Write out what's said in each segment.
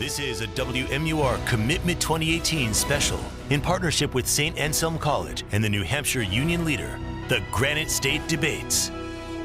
This is a WMUR Commitment 2018 special in partnership with St. Anselm College and the New Hampshire Union Leader, the Granite State Debates.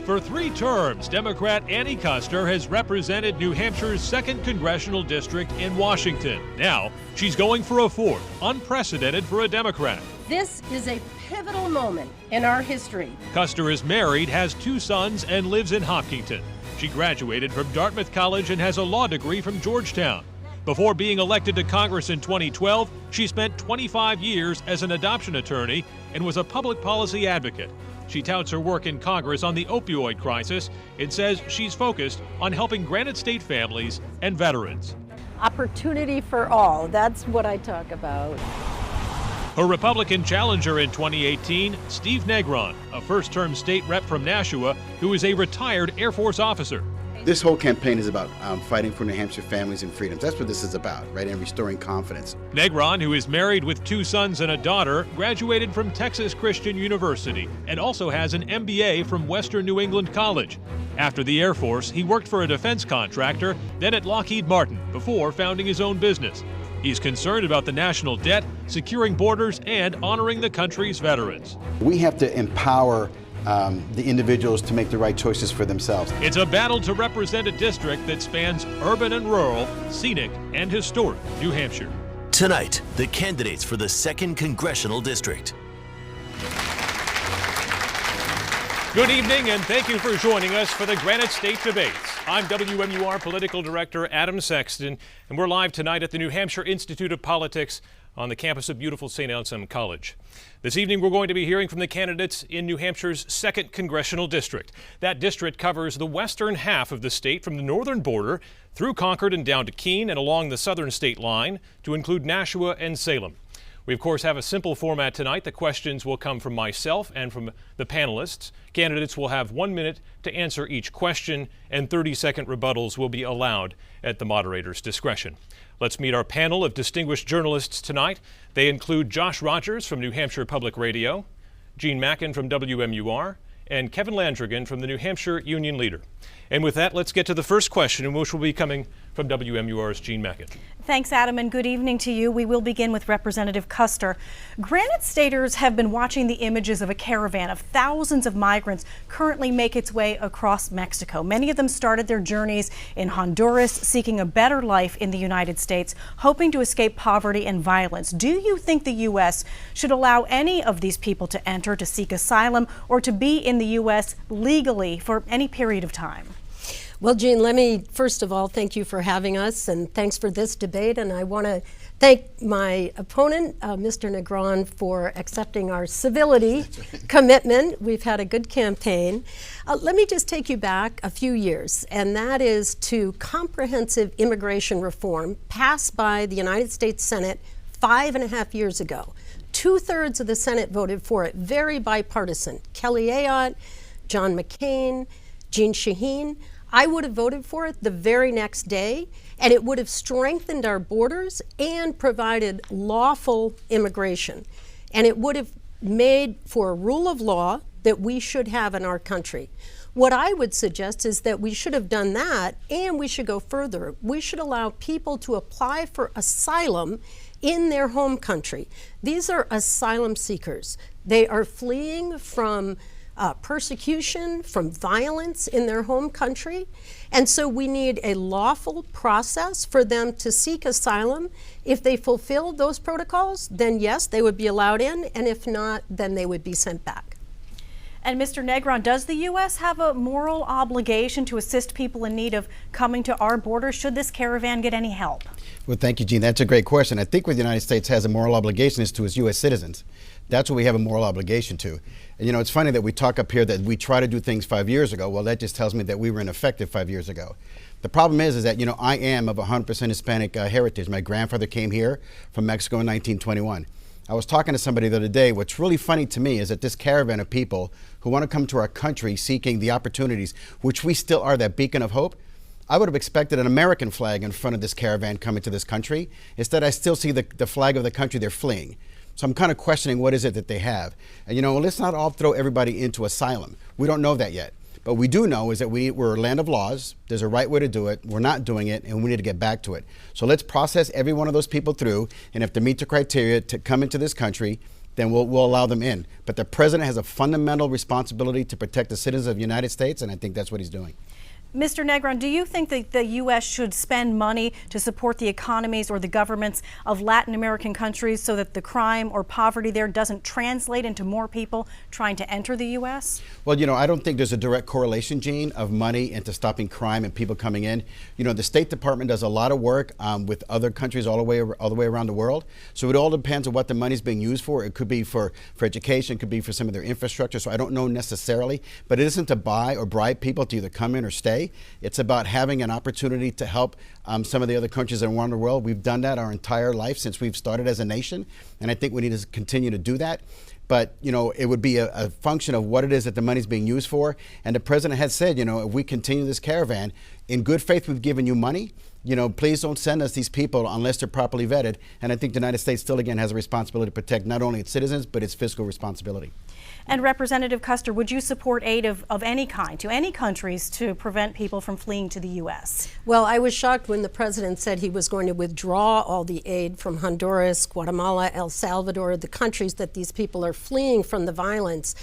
For 3 terms, Democrat Annie Kuster has represented New Hampshire's 2nd Congressional District in Washington. Now, she's going for a 4th, unprecedented for a Democrat. This is a pivotal moment in our history. Kuster is married, has 2 sons, and lives in Hopkinton. She graduated from Dartmouth College and has a law degree from Georgetown. Before being elected to Congress in 2012, she spent 25 years as an adoption attorney and was a public policy advocate. She touts her work in Congress on the opioid crisis and says she's focused on helping Granite State families and veterans. Opportunity for all, that's what I talk about. Her Republican challenger in 2018, Steve Negron, a first-term state rep from Nashua who is a retired Air Force officer. This whole campaign is about fighting for New Hampshire families and freedoms. That's what this is about, right? And restoring confidence. Negron, who is married with 2 sons and a daughter, graduated from Texas Christian University and also has an MBA from Western New England College. After the Air Force, he worked for a defense contractor, then at Lockheed Martin, before founding his own business. He's concerned about the national debt, securing borders, and honoring the country's veterans. We have to empower the individuals to make the right choices for themselves. It's a battle to represent a district that spans urban and rural, scenic and historic New Hampshire. Tonight, the candidates for the 2nd Congressional District. Good evening, and thank you for joining us for the Granite State Debates. I'm WMUR Political Director Adam Sexton, and we're live tonight at the New Hampshire Institute of Politics on the campus of beautiful St. Anselm College. This evening, we're going to be hearing from the candidates in New Hampshire's 2nd Congressional District. That district covers the western half of the state from the northern border through Concord and down to Keene and along the southern state line to include Nashua and Salem. We, of course, have a simple format tonight. The questions will come from myself and from the panelists. Candidates will have 1 minute to answer each question, and 30-second rebuttals will be allowed at the moderator's discretion. Let's meet our panel of distinguished journalists tonight. They include Josh Rogers from New Hampshire Public Radio, Gene Mackin from WMUR, and Kevin Landrigan from the New Hampshire Union Leader. And with that, let's get to the first question, which will be coming from WMUR's Gene Mackin. Thanks, Adam, and good evening to you. We will begin with Representative Kuster. Granite Staters have been watching the images of a caravan of thousands of migrants currently make its way across Mexico. Many of them started their journeys in Honduras, seeking a better life in the United States, hoping to escape poverty and violence. Do you think the U.S. should allow any of these people to enter to seek asylum or to be in the U.S. legally for any period of time? Well, Jean, let me first of all thank you for having us, and thanks for this debate. And I want to thank my opponent, Mr. Negron, for accepting our civility commitment. We've had a good campaign. Let me just take you back a few years, and that is to comprehensive immigration reform passed by the United States Senate 5.5 years ago. 2/3 of the Senate voted for it, very bipartisan. Kelly Ayotte, John McCain, Jeanne Shaheen. I would have voted for it the very next day, and it would have strengthened our borders and provided lawful immigration. And it would have made for a rule of law that we should have in our country. What I would suggest is that we should have done that, and we should go further. We should allow people to apply for asylum in their home country. These are asylum seekers. They are fleeing from persecution, from violence in their home country. And so we need a lawful process for them to seek asylum. If they fulfill those protocols, then yes, they would be allowed in, and if not, then they would be sent back. And Mr. Negron, does the U.S. have a moral obligation to assist people in need of coming to our border? Should this caravan get any help? Well, thank you, Gene. That's a great question. I think what the United States has a moral obligation is to its U.S. citizens. That's what we have a moral obligation to. And you know, it's funny that we talk up here that we try to do things 5 years ago. Well, that just tells me that we were ineffective 5 years ago. The problem is that, you know, I am of 100% Hispanic heritage. My grandfather came here from Mexico in 1921. I was talking to somebody the other day. What's really funny to me is that this caravan of people who want to come to our country seeking the opportunities, which we still are, that beacon of hope, I would have expected an American flag in front of this caravan coming to this country. Instead, I still see the flag of the country they're fleeing. So I'm kind of questioning what is it that they have. And you know, let's not all throw everybody into asylum. We don't know that yet. But we do know is that we're a land of laws. There's a right way to do it. We're not doing it, and we need to get back to it. So let's process every one of those people through, and if they meet the criteria to come into this country, then we'll allow them in. But the president has a fundamental responsibility to protect the citizens of the United States, and I think that's what he's doing. Mr. Negron, do you think that the U.S. should spend money to support the economies or the governments of Latin American countries so that the crime or poverty there doesn't translate into more people trying to enter the U.S.? Well, I don't think there's a direct correlation, Gene, of money into stopping crime and people coming in. The State Department does a lot of work with other countries all the way around the world. So it all depends on what the money's being used for. It could be for education, it could be for some of their infrastructure. So I don't know necessarily, but it isn't to buy or bribe people to either come in or stay. It's about having an opportunity to help some of the other countries around the world. We've done that our entire life since we've started as a nation, and I think we need to continue to do that. But, it would be a function of what it is that the money's being used for. And the president has said, if we continue this caravan, in good faith, we've given you money. Please don't send us these people unless they're properly vetted. And I think the United States still, again, has a responsibility to protect not only its citizens, but its fiscal responsibility. And Representative Kuster, would you support aid of any kind to any countries to prevent people from fleeing to the U.S.? Well, I was shocked when the president said he was going to withdraw all the aid from Honduras, Guatemala, El Salvador, the countries that these people are fleeing from the violence.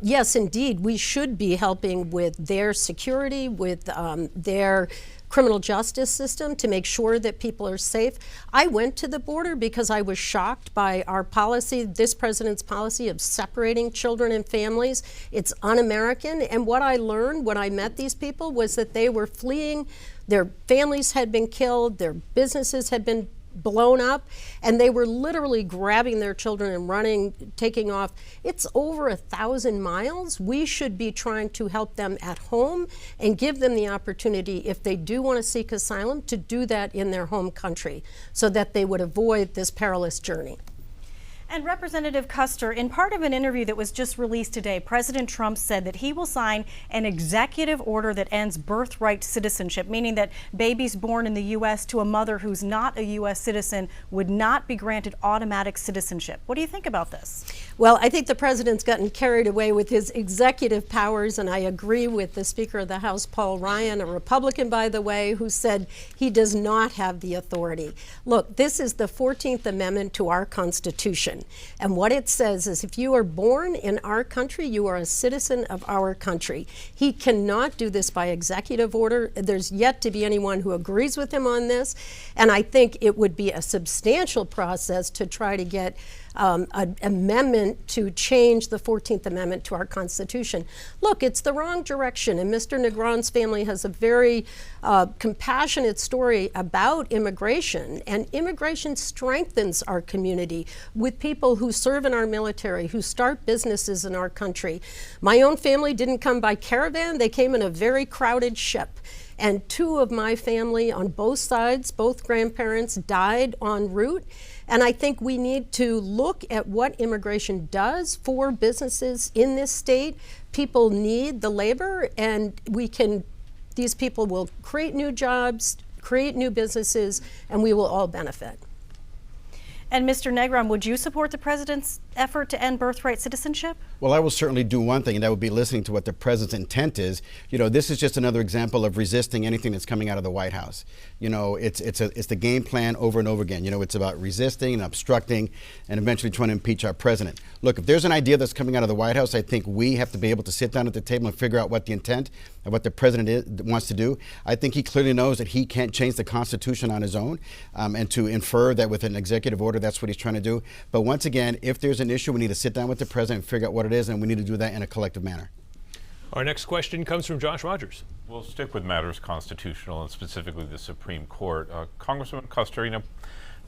Yes, indeed, we should be helping with their security, with their criminal justice system to make sure that people are safe. I went to the border because I was shocked by our policy, this president's policy of separating children and families. It's un-American. And what I learned when I met these people was that they were fleeing. Their families had been killed, their businesses had been blown up, and they were literally grabbing their children and running, taking off. It's over 1,000 miles. We should be trying to help them at home and give them the opportunity, if they do want to seek asylum, to do that in their home country so that they would avoid this perilous journey. And Representative Kuster, in part of an interview that was just released today, President Trump said that he will sign an executive order that ends birthright citizenship, meaning that babies born in the U.S. to a mother who's not a U.S. citizen would not be granted automatic citizenship. What do you think about this? Well, I think the president's gotten carried away with his executive powers, and I agree with the Speaker of the House, Paul Ryan, a Republican, by the way, who said he does not have the authority. Look, this is the 14th Amendment to our Constitution. And what it says is if you are born in our country, you are a citizen of our country. He cannot do this by executive order. There's yet to be anyone who agrees with him on this. And I think it would be a substantial process to try to get an amendment to change the 14th Amendment to our Constitution. Look, it's the wrong direction, and Mr. Negron's family has a very compassionate story about immigration, and immigration strengthens our community with people who serve in our military, who start businesses in our country. My own family didn't come by caravan, they came in a very crowded ship. And two of my family on both sides, both grandparents, died en route. And I think we need to look at what immigration does for businesses in this state. People need the labor, and these people will create new jobs, create new businesses, and we will all benefit. And Mr. Negron, would you support the president's effort to end birthright citizenship? Well, I will certainly do one thing, and that would be listening to what the president's intent is. This is just another example of resisting anything that's coming out of the White House. It's the game plan over and over again. It's about resisting and obstructing and eventually trying to impeach our president. Look, if there's an idea that's coming out of the White House, I think we have to be able to sit down at the table and figure out what the intent and what the president wants to do. I think he clearly knows that he can't change the Constitution on his own, and to infer that with an executive order, that's what he's trying to do. But once again, if there's an issue, we need to sit down with the president and figure out what it is, and we need to do that in a collective manner. Our next question comes from Josh Rogers. We'll stick with matters constitutional and specifically the Supreme Court. Congressman Kuster,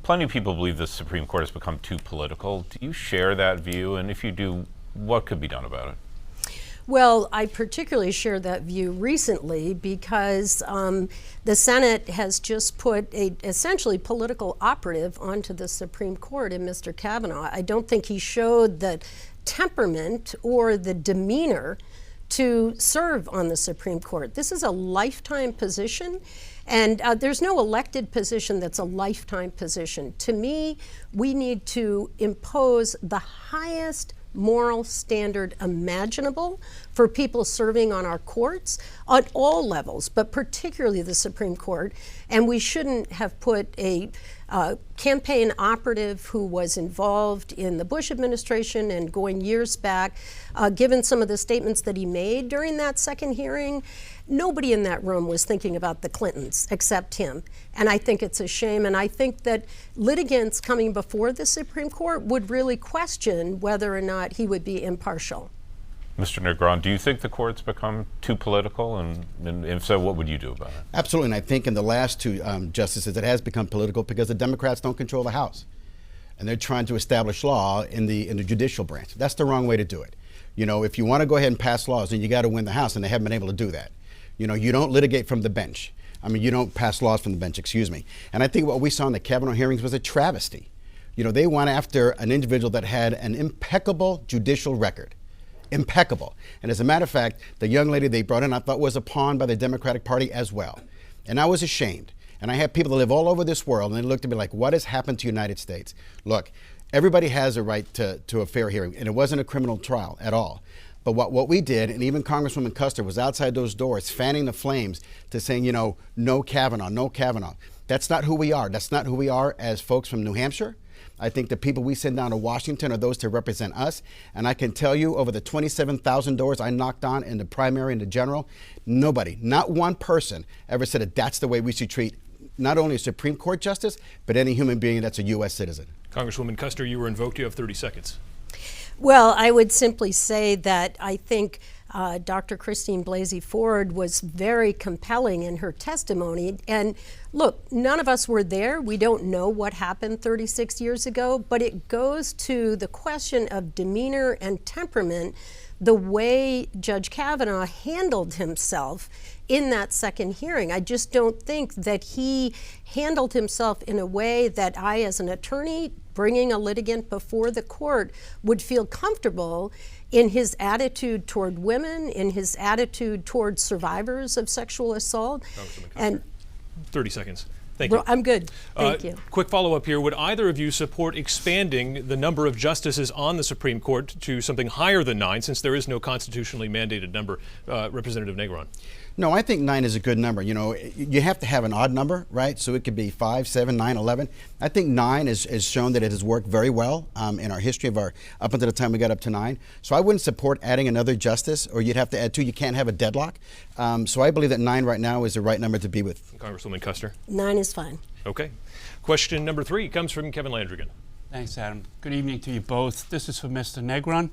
plenty of people believe the Supreme Court has become too political. Do you share that view? And if you do, what could be done about it? Well, I particularly share that view recently because the Senate has just put a essentially political operative onto the Supreme Court in Mr. Kavanaugh. I don't think he showed the temperament or the demeanor to serve on the Supreme Court. This is a lifetime position, and there's no elected position that's a lifetime position. To me, we need to impose the highest moral standard imaginable for people serving on our courts at all levels, but particularly the Supreme Court. And we shouldn't have put a campaign operative who was involved in the Bush administration and going years back, given some of the statements that he made during that second hearing. Nobody in that room was thinking about the Clintons except him. And I think it's a shame. And I think that litigants coming before the Supreme Court would really question whether or not he would be impartial. Mr. Negron, do you think the court's become too political? And if so, what would you do about it? Absolutely, and I think in the last two justices, it has become political because the Democrats don't control the House, and they're trying to establish law in the judicial branch. That's the wrong way to do it. You know, if you want to go ahead and pass laws, then you got to win the House, and they haven't been able to do that. You know, you don't litigate from the bench. I mean, you don't pass laws from the bench, excuse me. And I think what we saw in the Kavanaugh hearings was a travesty. You know, they went after an individual that had an impeccable judicial record. Impeccable. And as a matter of fact, the young lady they brought in, I thought was a pawn by the Democratic Party as well. And I was ashamed. And I have people that live all over this world, and they looked at me like, what has happened to the United States? Look, everybody has a right to a fair hearing, and it wasn't a criminal trial at all. But what we did, and even Congresswoman Custer was outside those doors fanning the flames to saying, you know, no Kavanaugh, no Kavanaugh. That's not who we are. That's not who we are as folks from New Hampshire. I think the people we send down to Washington are those to represent us. And I can tell you, over the 27,000 doors I knocked on in the primary and the general, nobody, not one person ever said that that's the way we should treat not only a Supreme Court justice, but any human being that's a U.S. citizen. Congresswoman Custer, you were invoked. You have 30 seconds. Well, I would simply say that I think Dr. Christine Blasey Ford was very compelling in her testimony. And look, none of us were there. We don't know what happened 36 years ago, but it goes to the question of demeanor and temperament, the way Judge Kavanaugh handled himself in that second hearing. I just don't think that he handled himself in a way that I, as an attorney, bringing a litigant before the court, would feel comfortable in his attitude toward women, in his attitude toward survivors of sexual assault. And 30 seconds. Thank you. I'm good. Thank you. Quick follow-up here. Would either of you support expanding the number of justices on the Supreme Court to something higher than 9, since there is no constitutionally mandated number, Representative Negron? No, I think 9 is a good number. You know, you have to have an odd number, right? So it could be 5, 7, 9, 11. I think 9 has shown that it has worked very well in our history of up until the time we got up to 9. So I wouldn't support adding another justice, or you'd have to add 2. You can't have a deadlock. So I believe that 9 right now is the right number to be with. Congresswoman Custer? 9 is fine. Okay. Question number 3 comes from Kevin Landrigan. Thanks, Adam. Good evening to you both. This is for Mr. Negron.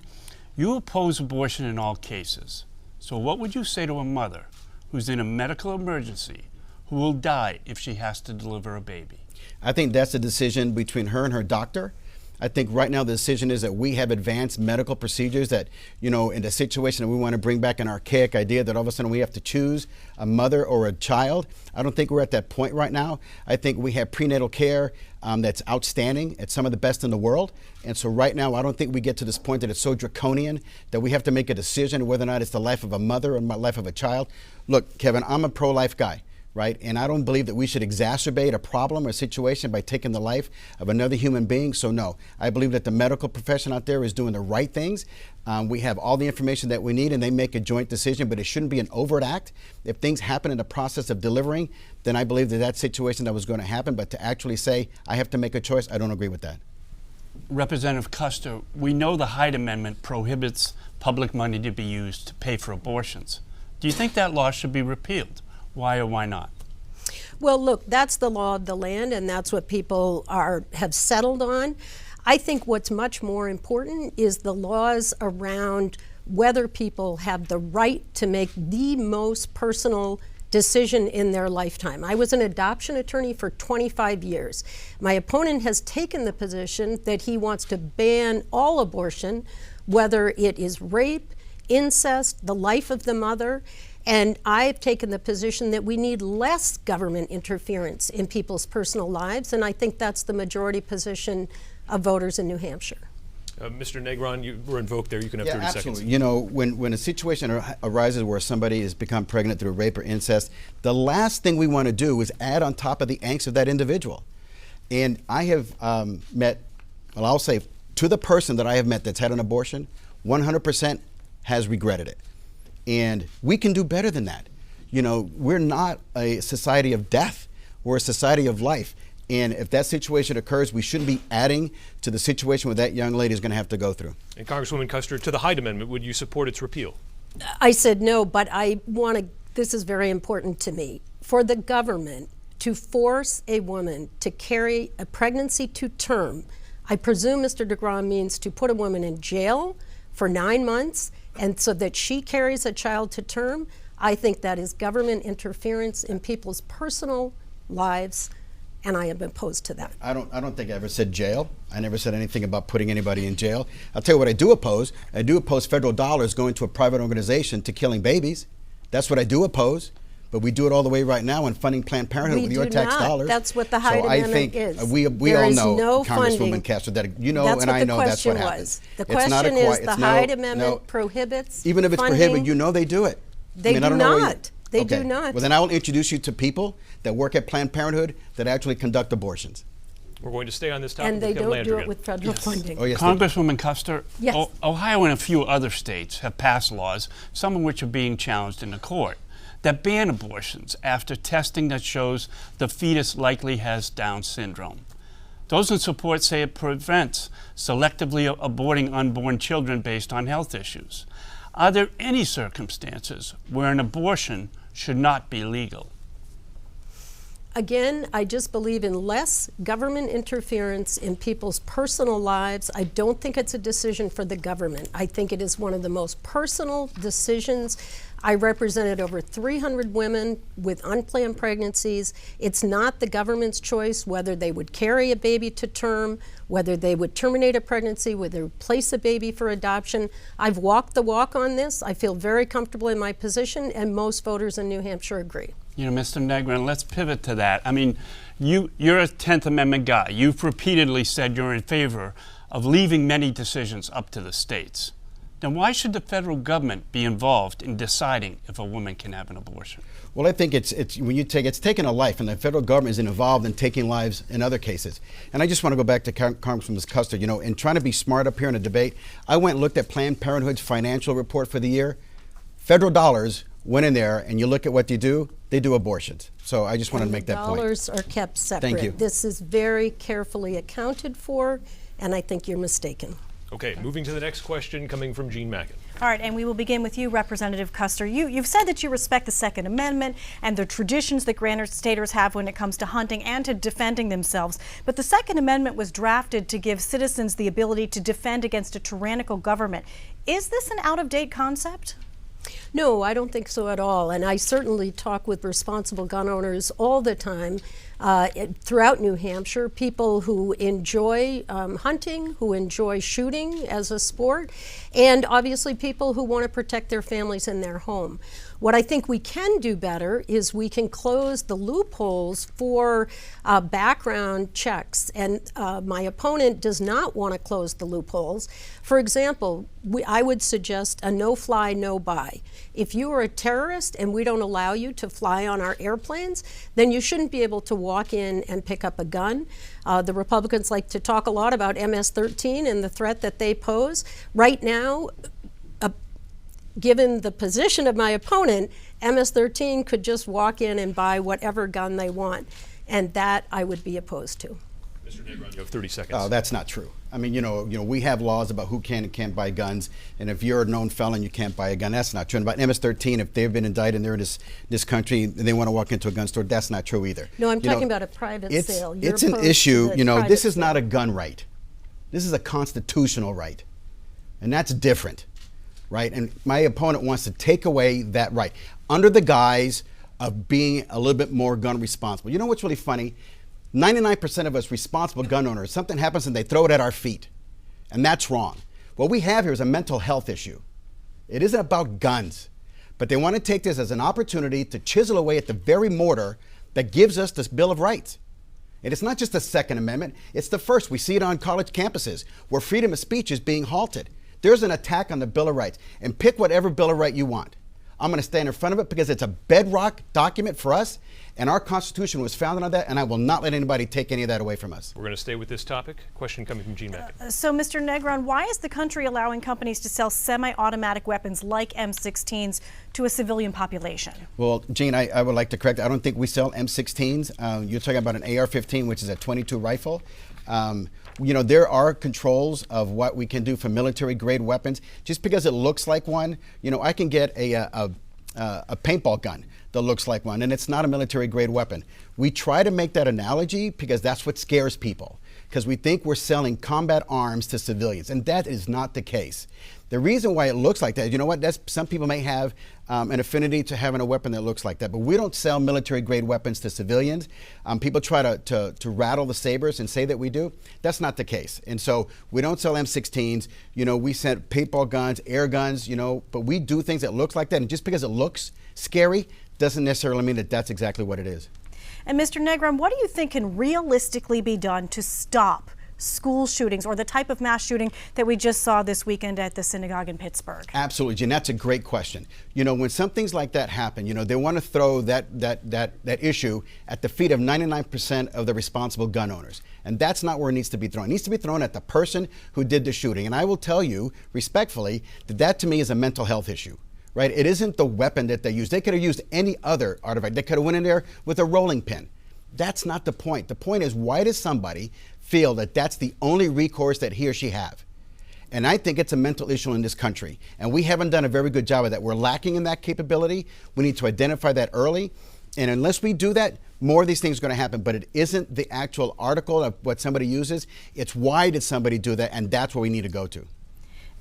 You oppose abortion in all cases. So what would you say to a mother who's in a medical emergency who will die if she has to deliver a baby? I think that's a decision between her and her doctor. I think right now the decision is that we have advanced medical procedures that, you know, in the situation that we want to bring back an archaic idea that all of a sudden we have to choose a mother or a child. I don't think we're at that point right now. I think we have prenatal care that's outstanding. It's some of the best in the world. And so right now, I don't think we get to this point that it's so draconian that we have to make a decision whether or not it's the life of a mother or the life of a child. Look, Kevin, I'm a pro-life guy. Right? And I don't believe that we should exacerbate a problem or situation by taking the life of another human being. So no, I believe that the medical profession out there is doing the right things. We have all the information that we need, and they make a joint decision, but it shouldn't be an overt act. If things happen in the process of delivering, then I believe that that situation that was going to happen. But to actually say, I have to make a choice, I don't agree with that. Representative Custer, we know the Hyde Amendment prohibits public money to be used to pay for abortions. Do you think that law should be repealed? Why or why not? Well, look, that's the law of the land, and that's what people have settled on. I think what's much more important is the laws around whether people have the right to make the most personal decision in their lifetime. I was an adoption attorney for 25 years. My opponent has taken the position that he wants to ban all abortion, whether it is rape, incest, the life of the mother. And I've taken the position that we need less government interference in people's personal lives, and I think that's the majority position of voters in New Hampshire. Mr. Negron, you were invoked there. You can have 30 absolutely. seconds. You know, when a situation arises where somebody has become pregnant through rape or incest, the last thing we want to do is add on top of the angst of that individual. And I have met, well, I'll say to the person that I have met that's had an abortion, 100% has regretted it. And we can do better than that. You know, we're not a society of death. We're a society of life. And if that situation occurs, we shouldn't be adding to the situation where that young lady is going to have to go through. And Congresswoman Custer, to the Hyde Amendment, would you support its repeal? I said no, but I want to, this is very important to me. For the government to force a woman to carry a pregnancy to term, I presume Mr. DeGrom means to put a woman in jail for 9 months and so that she carries a child to term. I think that is government interference in people's personal lives, and I am opposed to that. I don't think I ever said jail. I never said anything about putting anybody in jail. I'll tell you what I do oppose. I do oppose federal dollars going to a private organization to killing babies. That's what I do oppose. But we do it all the way right now in funding Planned Parenthood with your tax dollars. That's what the Hyde Amendment is. So I think we all know, Congresswoman Castro, that you know and I know that's what happens. The question is the Hyde Amendment prohibits even if it's funding. prohibited, you know they do it. They do not. They do not. Well, then I will introduce you to people that work at Planned Parenthood that actually conduct abortions. We're going to stay on this topic. And they don't do it with federal funding. Oh, yes, Congresswoman Custer, Yes. Ohio and a few other states have passed laws, some of which are being challenged in the court, that ban abortions after testing that shows the fetus likely has Down syndrome. Those in support say it prevents selectively aborting unborn children based on health issues. Are there any circumstances where an abortion should not be legal? Again, I just believe in less government interference in people's personal lives. I don't think it's a decision for the government. I think it is one of the most personal decisions. I represented over 300 women with unplanned pregnancies. It's not the government's choice whether they would carry a baby to term, whether they would terminate a pregnancy, whether they would place a baby for adoption. I've walked the walk on this. I feel very comfortable in my position, and most voters in New Hampshire agree. You know, Mr. Negron, let's pivot to that. I mean, you're a 10th Amendment guy. You've repeatedly said you're in favor of leaving many decisions up to the states. Then why should the federal government be involved in deciding if a woman can have an abortion? Well, I think it's taken a life, and the federal government is involved in taking lives in other cases. And I just want to go back to Congresswoman Custer. You know, in trying to be smart up here in a debate, I went and looked at Planned Parenthood's financial report for the year. Federal dollars went in there, and you look at what they do abortions. So I just wanted to make that point. Dollars are kept separate. Thank you. This is very carefully accounted for, and I think you're mistaken. Okay, moving to the next question coming from Jean Mackin. All right, and we will begin with you, Representative Custer. You've said that you respect the Second Amendment and the traditions that Granite Staters have when it comes to hunting and to defending themselves. But the Second Amendment was drafted to give citizens the ability to defend against a tyrannical government. Is this an out-of-date concept? No, I don't think so at all. And I certainly talk with responsible gun owners all the time throughout New Hampshire, people who enjoy hunting, who enjoy shooting as a sport, and obviously people who want to protect their families and their home. What I think we can do better is we can close the loopholes for background checks, and my opponent does not want to close the loopholes. For example, I would suggest a no-fly, no-buy. If you are a terrorist and we don't allow you to fly on our airplanes, then you shouldn't be able to walk in and pick up a gun. The Republicans like to talk a lot about MS-13 and the threat that they pose. Right now, given the position of my opponent, MS-13 could just walk in and buy whatever gun they want, and that I would be opposed to. Mr. Negron, you have 30 seconds. Oh, that's not true. I mean, you know, we have laws about who can and can't buy guns, and if you're a known felon, you can't buy a gun. That's not true. And about MS-13, if they've been indicted and they're in this country and they want to walk into a gun store, that's not true either. No, I'm talking about a private sale. It's an issue. You know, this is not a gun right. This is a constitutional right, and that's different. Right? And my opponent wants to take away that right under the guise of being a little bit more gun responsible. You know what's really funny? 99% of us responsible gun owners, something happens and they throw it at our feet. And that's wrong. What we have here is a mental health issue. It isn't about guns, but they want to take this as an opportunity to chisel away at the very mortar that gives us this Bill of Rights. And it's not just the Second Amendment, it's the first. We see it on college campuses where freedom of speech is being halted. There's an attack on the Bill of Rights, and pick whatever Bill of Rights you want. I'm going to stand in front of it because it's a bedrock document for us, And our Constitution was founded on that, and I will not let anybody take any of that away from us. We're going to stay with this topic. Question coming from Gene Mackin. So, Mr. Negron, why is the country allowing companies to sell semi-automatic weapons like M16s to a civilian population? Well, Gene, I would like to correct. I don't think we sell M16s. You're talking about an AR-15, which is a .22 rifle. You know, there are controls of what we can do for military-grade weapons. Just because it looks like one, you know, I can get a paintball gun that looks like one, and it's not a military-grade weapon. We try to make that analogy because that's what scares people, because we think we're selling combat arms to civilians, and that is not the case. The reason why it looks like that, you know what, some people may have an affinity to having a weapon that looks like that, but we don't sell military-grade weapons to civilians. People try to rattle the sabers and say that we do. That's not the case. And so we don't sell M16s. You know, we sell paintball guns, air guns, you know, but we do things that look like that. And just because it looks scary doesn't necessarily mean that that's exactly what it is. And Mr. Negron, what do you think can realistically be done to stop school shootings or the type of mass shooting that we just saw this weekend at the synagogue in Pittsburgh? Absolutely, Jen, that's a great question. You know, when some things like that happen, you know, they want to throw that issue at the feet of 99% of the responsible gun owners. And that's not where it needs to be thrown. It needs to be thrown at the person who did the shooting. And I will tell you respectfully that to me is a mental health issue. Right? It isn't the weapon that they used. They could have used any other artifact. They could have went in there with a rolling pin. That's not the point. The point is, why does somebody feel that that's the only recourse that he or she have? And I think it's a mental issue in this country. And we haven't done a very good job of that. We're lacking in that capability. We need to identify that early. And unless we do that, more of these things are going to happen. But it isn't the actual article of what somebody uses. It's why did somebody do that? And that's where we need to go to.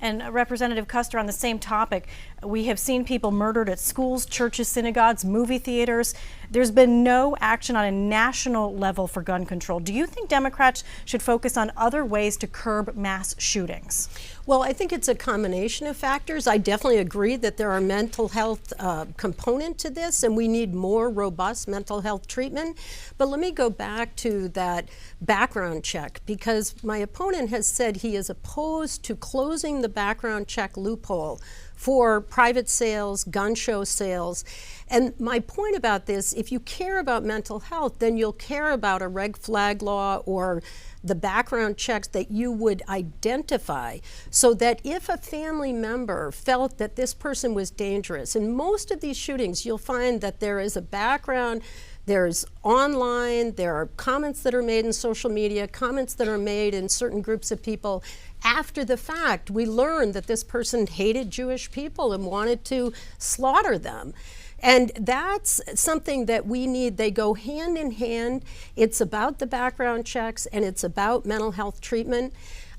And Representative Kuster, on the same topic, we have seen people murdered at schools, churches, synagogues, movie theaters. There's been no action on a national level for gun control. Do you think Democrats should focus on other ways to curb mass shootings? Well, I think it's a combination of factors. I definitely agree that there are mental health component to this, and we need more robust mental health treatment. But let me go back to that background check, because my opponent has said he is opposed to closing the background check loophole for private sales, gun show sales. And my point about this, if you care about mental health, then you'll care about a red flag law or the background checks that you would identify, so that if a family member felt that this person was dangerous, in most of these shootings you'll find that there is a background, there's online, there are comments that are made in social media, comments that are made in certain groups of people. After the fact, we learned that this person hated Jewish people and wanted to slaughter them. And that's something that we need. They go hand in hand. It's about the background checks and it's about mental health treatment.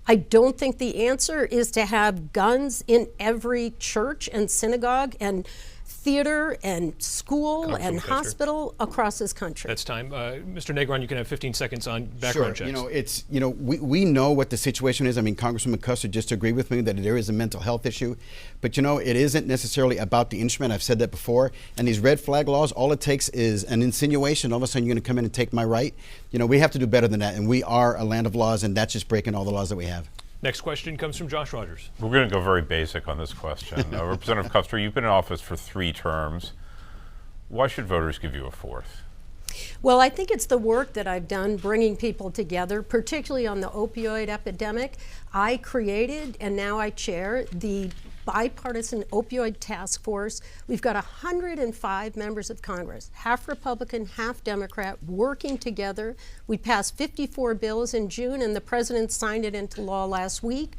I don't think the answer is to have guns in every church and synagogue and theater and school and hospital across this country. That's time. Mr. Negron, you can have 15 seconds on background checks. You know, we know what the situation is. I mean, Congresswoman Kuster just agreed with me that there is a mental health issue, but you know, it isn't necessarily about the instrument. I've said that before. And these red flag laws, all it takes is an insinuation. All of a sudden, you're going to come in and take my right. You know, we have to do better than that. And we are a land of laws, and that's just breaking all the laws that we have. Next question comes from Josh Rogers. We're going to go very basic on this question. Representative Kuster, you've been in office for 3 terms. Why should voters give you a 4th? Well, I think it's the work that I've done bringing people together, particularly on the opioid epidemic. I created and now I chair the bipartisan opioid task force. We've got 105 members of Congress, half Republican, half Democrat, working together. We passed 54 bills in June, and the president signed it into law last week.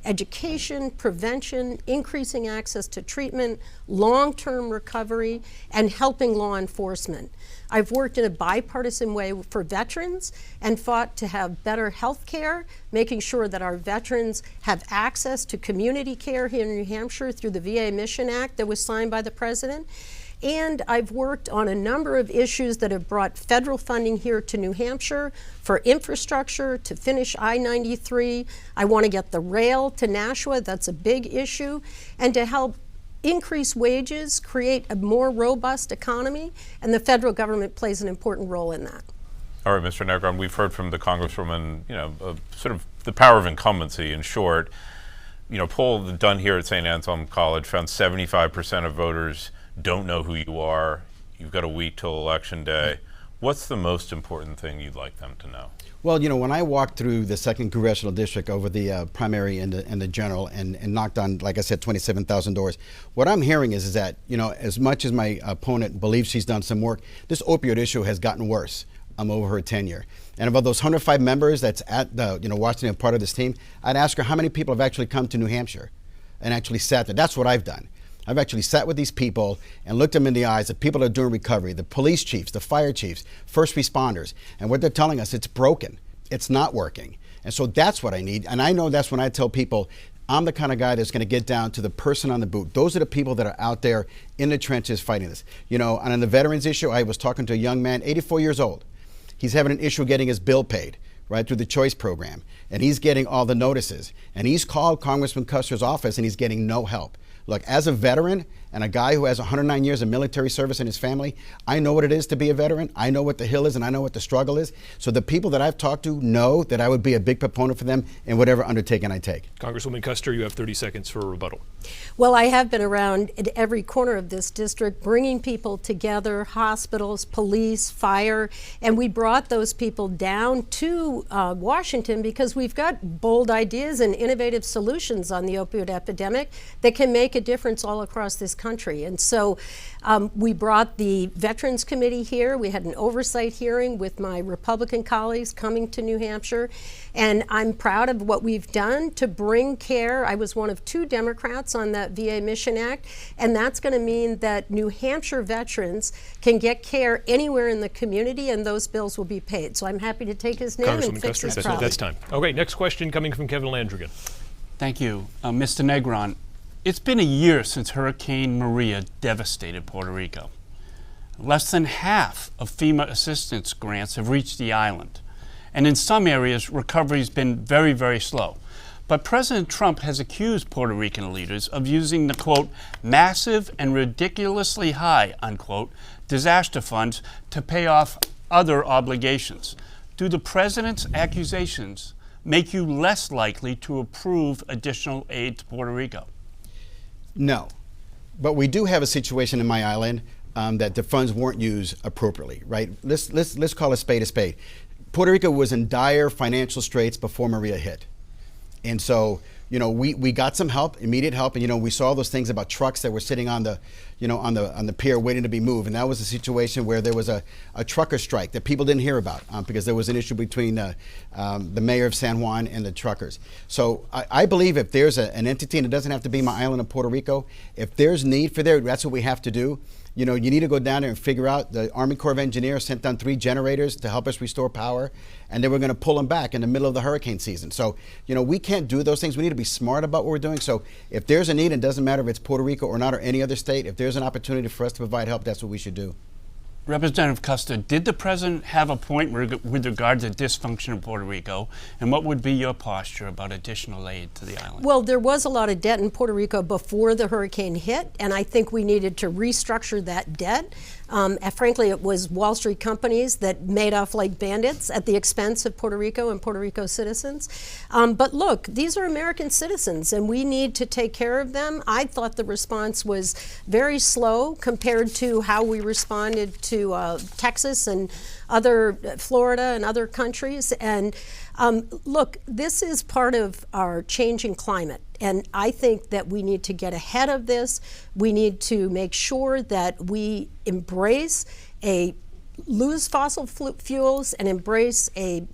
Education, prevention, increasing access to treatment, long-term recovery, and helping law enforcement. I've worked in a bipartisan way for veterans and fought to have better health care, making sure that our veterans have access to community care here in New Hampshire through the VA Mission Act that was signed by the president. And I've worked on a number of issues that have brought federal funding here to New Hampshire for infrastructure, to finish I-93. I want to get the rail to Nashua, that's a big issue, and to help increase wages, create a more robust economy, and the federal government plays an important role in that. All right, Mr. Negron, we've heard from the Congresswoman, you know, sort of the power of incumbency in short. You know, poll done here at St. Anselm College found 75% of voters don't know who you are. You've got a week till Election Day. What's the most important thing you'd like them to know? Well, you know, when I walked through the 2nd Congressional District over the primary and the general and knocked on, like I said, 27,000 doors, what I'm hearing is that, you know, as much as my opponent believes she's done some work, this opioid issue has gotten worse over her tenure. And of those 105 members that's at the, you know, Washington part of this team, I'd ask her how many people have actually come to New Hampshire and actually sat there. That's what I've done. I've actually sat with these people and looked them in the eyes, the people that are doing recovery, the police chiefs, the fire chiefs, first responders, and what they're telling us, it's broken. It's not working. And so that's what I need. And I know that's when I tell people, I'm the kind of guy that's going to get down to the person on the boot. Those are the people that are out there in the trenches fighting this. You know, and on the veterans issue, I was talking to a young man, 84 years old. He's having an issue getting his bill paid, right, through the Choice program. And he's getting all the notices. And he's called Congressman Custer's office and he's getting no help. Look, as a veteran and a guy who has 109 years of military service in his family, I know what it is to be a veteran. I know what the hill is and I know what the struggle is. So the people that I've talked to know that I would be a big proponent for them in whatever undertaking I take. Congresswoman Custer, you have 30 seconds for a rebuttal. Well, I have been around in every corner of this district, bringing people together, hospitals, police, fire, and we brought those people down to Washington because we've got bold ideas and innovative solutions on the opioid epidemic that can make a difference all across this country. And so we brought the Veterans Committee here. We had an oversight hearing with my Republican colleagues coming to New Hampshire, and I'm proud of what we've done to bring care. I was one of 2 Democrats on that VA Mission Act, and that's going to mean that New Hampshire veterans can get care anywhere in the community, and those bills will be paid. So I'm happy to take his name and fix this problem. That's time. Okay, next question coming from Kevin Landrigan. Thank you. Mr. Negron, it's been a year since Hurricane Maria devastated Puerto Rico. Less than half of FEMA assistance grants have reached the island. And in some areas, recovery has been very, very slow. But President Trump has accused Puerto Rican leaders of using the, quote, massive and ridiculously high, unquote, disaster funds to pay off other obligations. Do the president's accusations make you less likely to approve additional aid to Puerto Rico? No, but we do have a situation in my island that the funds weren't used appropriately, right? Let's call a spade a spade. Puerto Rico was in dire financial straits before Maria hit. And so, you know, we got some help, immediate help, and you know, we saw those things about trucks that were sitting on the, you know, on the pier waiting to be moved, and that was a situation where there was a trucker strike that people didn't hear about because there was an issue between the mayor of San Juan and the truckers. So I believe if there's an entity, and it doesn't have to be my island of Puerto Rico, if there's need for there, that's what we have to do. You know, you need to go down there and figure out. The Army Corps of Engineers sent down 3 generators to help us restore power, and they were going to pull them back in the middle of the hurricane season. So, you know, we can't do those things. We need to be smart about what we're doing. So if there's a need, and it doesn't matter if it's Puerto Rico or not, or any other state, if there's an opportunity for us to provide help, that's what we should do. Representative Custer, did the president have a point with regard to dysfunction in Puerto Rico, and what would be your posture about additional aid to the island? Well, there was a lot of debt in Puerto Rico before the hurricane hit, and I think we needed to restructure that debt. Frankly, it was Wall Street companies that made off like bandits at the expense of Puerto Rico and Puerto Rico citizens. But look, these are American citizens, and we need to take care of them. I thought the response was very slow compared to how we responded to Texas and other Florida and other countries. And look, this is part of our changing climate. And I think that we need to get ahead of this. We need to make sure that we embrace lose fossil fuels and embrace a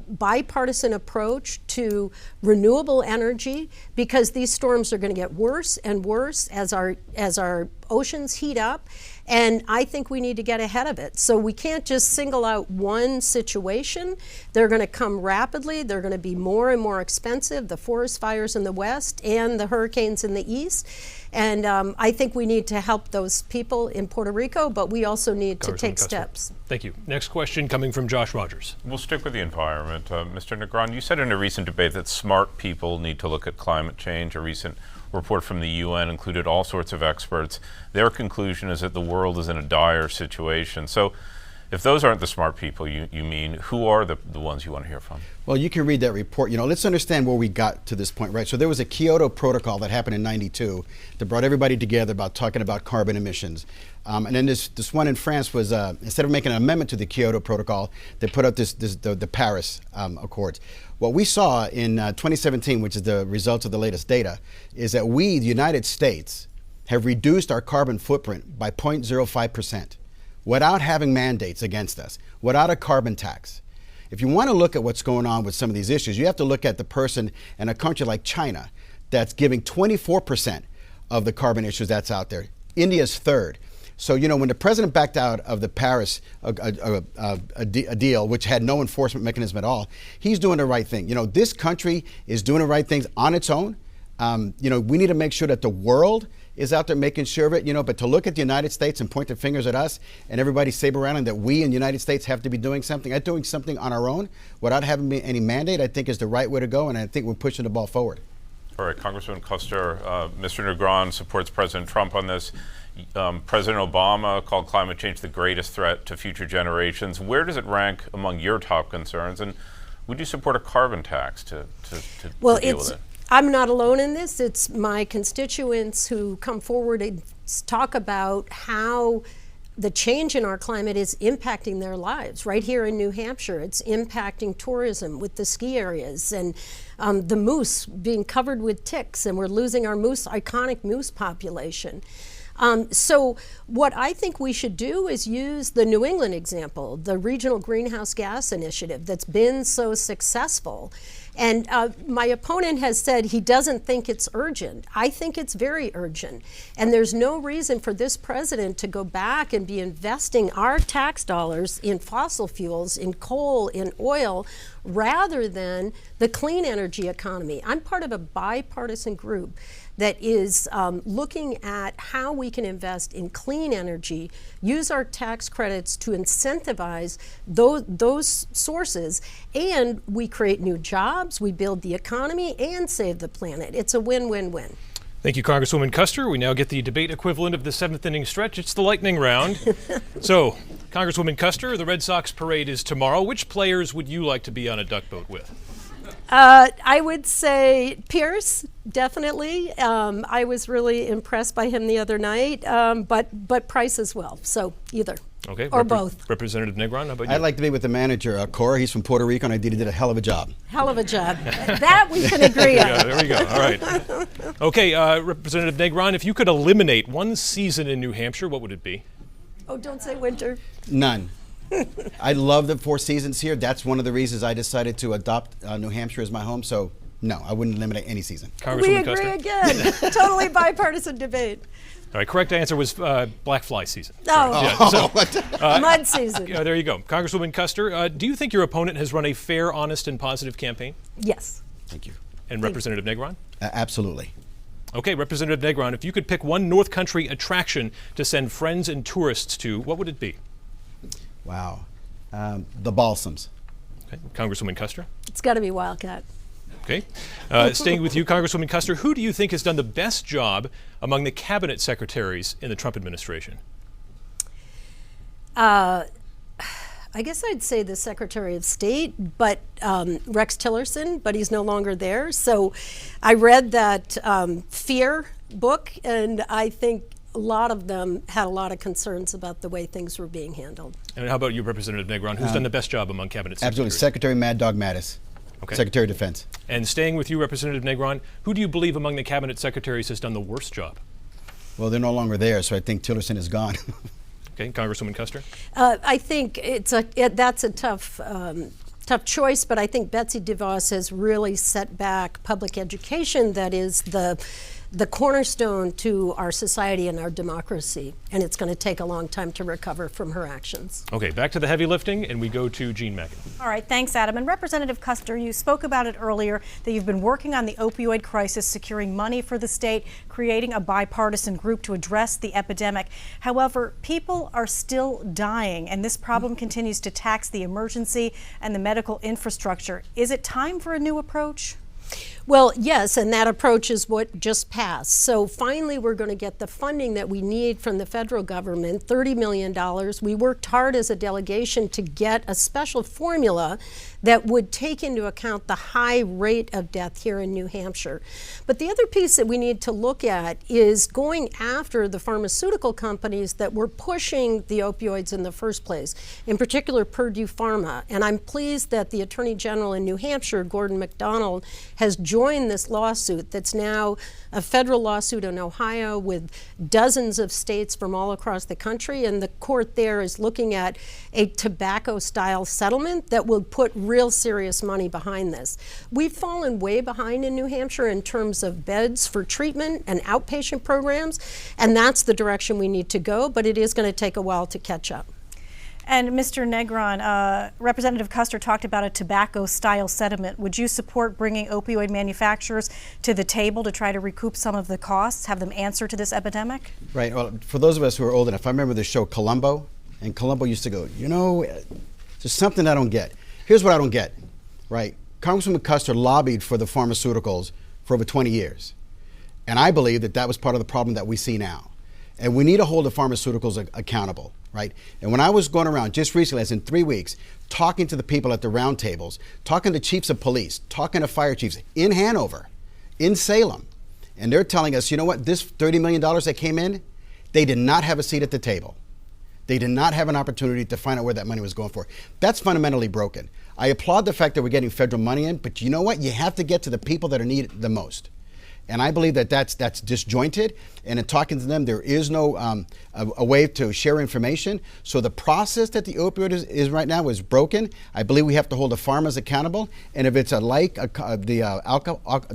bipartisan approach to renewable energy, because these storms are going to get worse and worse as our oceans heat up. And I think we need to get ahead of it. So we can't just single out one situation. They're going to come rapidly. They're going to be more and more expensive, the forest fires in the west and the hurricanes in the east. And I think we need to help those people in Puerto Rico, but we also need to take steps. Thank you. Next question coming from Josh Rogers. We'll stick with the environment. Mr. Negron, you said in a recent debate that smart people need to look at climate change. A recent report from the UN included all sorts of experts. Their conclusion is that the world is in a dire situation. So If those aren't the smart people you mean, who are the ones you want to hear from? Well, you can read that report. Let's understand where we got to this point, right? So there was a Kyoto Protocol that happened in '92 that brought everybody together about talking about carbon emissions. And then this one in France was, instead of making an amendment to the Kyoto Protocol, they put out the Paris Accords. What we saw in 2017, which is the results of the latest data, is that we, the United States, have reduced our carbon footprint by 0.05%. Without having mandates against us, without a carbon tax. If you want to look at what's going on with some of these issues, you have to look at the person in a country like China that's giving 24% of the carbon issues that's out there. India's third. So, when the president backed out of the Paris a deal, which had no enforcement mechanism at all, he's doing the right thing. This country is doing the right things on its own. We need to make sure that the world is out there making sure of it, but to look at the United States and point their fingers at us and everybody saber rattling that we in the United States have to be doing something on our own without having any mandate, I think is the right way to go, and I think we're pushing the ball forward. All right, Congressman Kuster, Mr. Negron supports President Trump on this. President Obama called climate change the greatest threat to future generations. Where does it rank among your top concerns, and would you support a carbon tax to deal with it? I'm not alone in this. It's my constituents who come forward and talk about how the change in our climate is impacting their lives. Right here in New Hampshire, it's impacting tourism with the ski areas and the moose being covered with ticks, and we're losing our iconic moose population. So what I think we should do is use the New England example, the Regional Greenhouse Gas Initiative that's been so successful. And my opponent has said he doesn't think it's urgent. I think it's very urgent. And there's no reason for this president to go back and be investing our tax dollars in fossil fuels, in coal, in oil, rather than the clean energy economy. I'm part of a bipartisan group that is looking at how we can invest in clean energy, use our tax credits to incentivize those sources, and we create new jobs, we build the economy, and save the planet. It's a win-win-win. Thank you, Congresswoman Kuster. We now get the debate equivalent of the seventh inning stretch. It's the lightning round. So, Congresswoman Kuster, the Red Sox parade is tomorrow. Which players would you like to be on a duck boat with? I would say Pierce, definitely. I was really impressed by him the other night, but Price as well. So either. Okay. Or both. Representative Negron, how about you? I'd like to be with the manager, Cora. He's from Puerto Rico, and I did a hell of a job. Hell of a job. That we can agree on. Yeah, there we go. All right. Okay, Representative Negron, if you could eliminate one season in New Hampshire, what would it be? Oh, don't say winter. None. I love the 4 seasons here. That's one of the reasons I decided to adopt New Hampshire as my home. So, no, I wouldn't eliminate any season. We agree again. Totally bipartisan debate. All right, correct answer was black fly season. Oh, yeah, so, mud season. There you go. Congresswoman Kuster, do you think your opponent has run a fair, honest, and positive campaign? Yes. Thank you. And Representative Negron? Absolutely. Okay, Representative Negron, if you could pick one North Country attraction to send friends and tourists to, what would it be? Wow. The Balsams. Okay. Congresswoman Kuster? It's got to be Wildcat. Okay. Staying with you, Congresswoman Kuster, who do you think has done the best job among the cabinet secretaries in the Trump administration? I guess I'd say the Secretary of State, but Rex Tillerson, but he's no longer there. So I read that Fear book, and I think a lot of them had a lot of concerns about the way things were being handled. And how about you, Representative Negron? Who's done the best job among cabinet secretaries? Absolutely. Secretary Mad Dog Mattis. Okay. Secretary of Defense. And staying with you, Representative Negron, who do you believe among the cabinet secretaries has done the worst job? Well, they're no longer there, so I think Tillerson is gone. Okay, Congresswoman Kuster? I think that's a tough choice, but I think Betsy DeVos has really set back public education that is the cornerstone to our society and our democracy, and it's going to take a long time to recover from her actions. Okay, back to the heavy lifting, and we go to Jean Mackin. All right, thanks, Adam. And Representative Kuster, you spoke about it earlier, that you've been working on the opioid crisis, securing money for the state, creating a bipartisan group to address the epidemic. However, people are still dying, and this problem continues to tax the emergency and the medical infrastructure. Is it time for a new approach? Well, yes, and that approach is what just passed. So finally, we're going to get the funding that we need from the federal government, $30 million. We worked hard as a delegation to get a special formula that would take into account the high rate of death here in New Hampshire. But the other piece that we need to look at is going after the pharmaceutical companies that were pushing the opioids in the first place, in particular Purdue Pharma. And I'm pleased that the Attorney General in New Hampshire, Gordon MacDonald, has joined this lawsuit that's now a federal lawsuit in Ohio with dozens of states from all across the country. And the court there is looking at a tobacco-style settlement that will put real serious money behind this. We've fallen way behind in New Hampshire in terms of beds for treatment and outpatient programs, and that's the direction we need to go, but it is going to take a while to catch up. And Mr. Negron, Representative Kuster talked about a tobacco-style settlement. Would you support bringing opioid manufacturers to the table to try to recoup some of the costs, have them answer to this epidemic? Right. Well, for those of us who are old enough, I remember the show Columbo, and Columbo used to go, you know, there's something I don't get. Here's what I don't get, right? Congresswoman Kuster lobbied for the pharmaceuticals for over 20 years. And I believe that that was part of the problem that we see now. And we need to hold the pharmaceuticals accountable, right? And when I was going around just recently, as in 3 weeks, talking to the people at the round tables, talking to chiefs of police, talking to fire chiefs in Hanover, in Salem, and they're telling us, you know what, this $30 million that came in, they did not have a seat at the table. They did not have an opportunity to find out where that money was going for. That's fundamentally broken. I applaud the fact that we're getting federal money in, but you know what? You have to get to the people that are needed the most. And I believe that that's disjointed. And in talking to them, there is no a way to share information. So the process that the opioid is right now is broken. I believe we have to hold the farmers accountable. And if it's the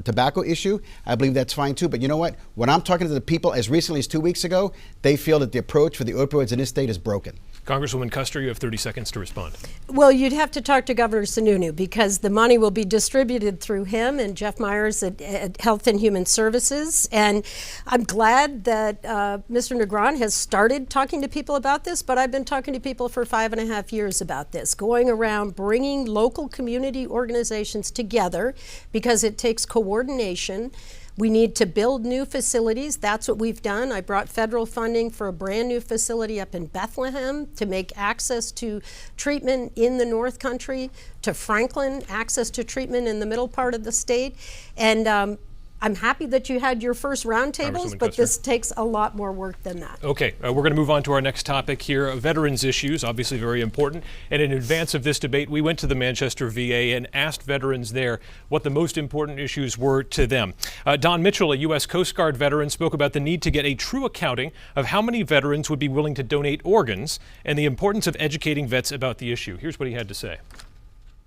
tobacco issue, I believe that's fine too. But you know what? When I'm talking to the people as recently as 2 weeks ago, they feel that the approach for the opioids in this state is broken. Congresswoman Kuster, you have 30 seconds to respond. Well, you'd have to talk to Governor Sununu because the money will be distributed through him and Jeff Myers at Health and Human Services. And I'm glad that Mr. Negron has started talking to people about this, but I've been talking to people for 5.5 years about this, going around bringing local community organizations together because it takes coordination. We need to build new facilities. That's what we've done. I brought federal funding for a brand new facility up in Bethlehem to make access to treatment in the North Country, to Franklin, access to treatment in the middle part of the state. And I'm happy that you had your first roundtables, but this takes a lot more work than that. Okay, we're going to move on to our next topic here, veterans issues, obviously very important. And in advance of this debate, we went to the Manchester VA and asked veterans there what the most important issues were to them. Don Mitchell, a U.S. Coast Guard veteran, spoke about the need to get a true accounting of how many veterans would be willing to donate organs and the importance of educating vets about the issue. Here's what he had to say.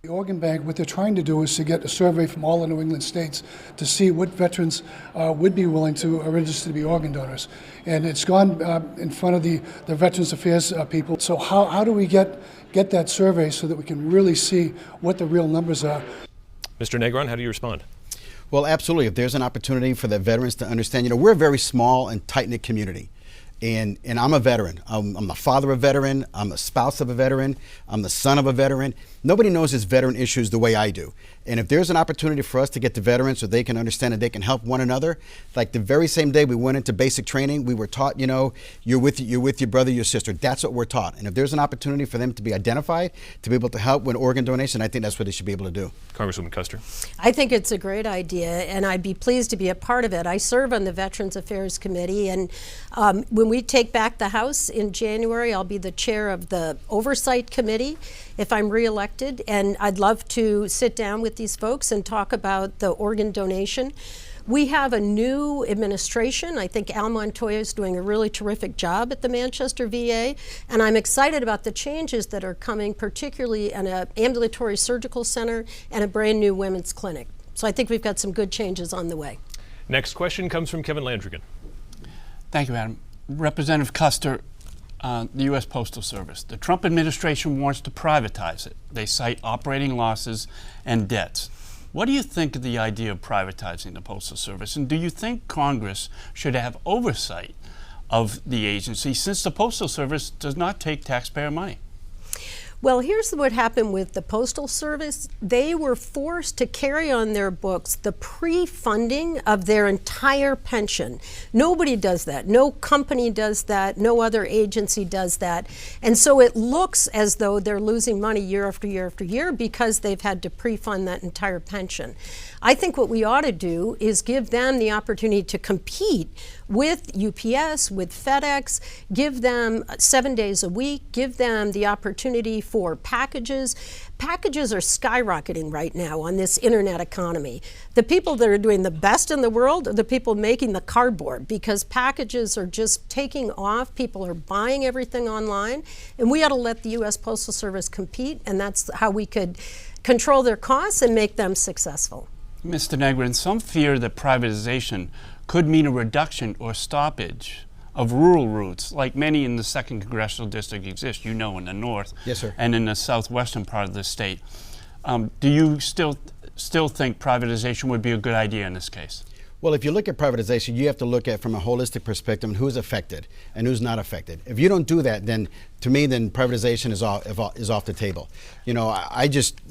The Organ Bank, what they're trying to do is to get a survey from all the New England states to see what veterans would be willing to register to be organ donors. And it's gone in front of the Veterans Affairs people. So how do we get that survey so that we can really see what the real numbers are? Mr. Negron, how do you respond? Well, absolutely. If there's an opportunity for the veterans to understand, you know, we're a very small and tight-knit community. And I'm a veteran. I'm the father of a veteran. I'm a spouse of a veteran. I'm the son of a veteran. Nobody knows his veteran issues the way I do. And if there's an opportunity for us to get to veterans so they can understand and they can help one another, like the very same day we went into basic training, we were taught, you know, you're with your brother, your sister. That's what we're taught. And if there's an opportunity for them to be identified, to be able to help with organ donation, I think that's what they should be able to do. Congresswoman Kuster. I think it's a great idea, and I'd be pleased to be a part of it. I serve on the Veterans Affairs Committee, and when we take back the House in January, I'll be the chair of the Oversight Committee if I'm reelected, and I'd love to sit down with these folks and talk about the organ donation. We have a new administration. I think Al Montoya is doing a really terrific job at the Manchester VA, and I'm excited about the changes that are coming, particularly in an ambulatory surgical center and a brand new women's clinic. So I think we've got some good changes on the way. Next question comes from Kevin Landrigan. Thank you, Adam. Representative Kuster, the U.S. Postal Service. The Trump administration wants to privatize it. They cite operating losses and debts. What do you think of the idea of privatizing the Postal Service? And do you think Congress should have oversight of the agency since the Postal Service does not take taxpayer money? Well, here's what happened with the Postal Service. They were forced to carry on their books the pre-funding of their entire pension. Nobody does that. No company does that. No other agency does that. And so it looks as though they're losing money year after year after year because they've had to pre-fund that entire pension. I think what we ought to do is give them the opportunity to compete with UPS, with FedEx, give them 7 days a week, give them the opportunity for packages. Packages are skyrocketing right now on this internet economy. The people that are doing the best in the world are the people making the cardboard, because packages are just taking off. People are buying everything online, and we ought to let the U.S. Postal Service compete, and that's how we could control their costs and make them successful. Mr. Negron, some fear that privatization could mean a reduction or stoppage of rural routes, like many in the 2nd Congressional District exist, you know, in the north. Yes, sir. And in the southwestern part of the state. Do you still think privatization would be a good idea in this case? Well, if you look at privatization, you have to look at from a holistic perspective and who's affected and who's not affected. If you don't do that, then to me, then privatization is off the table. You know,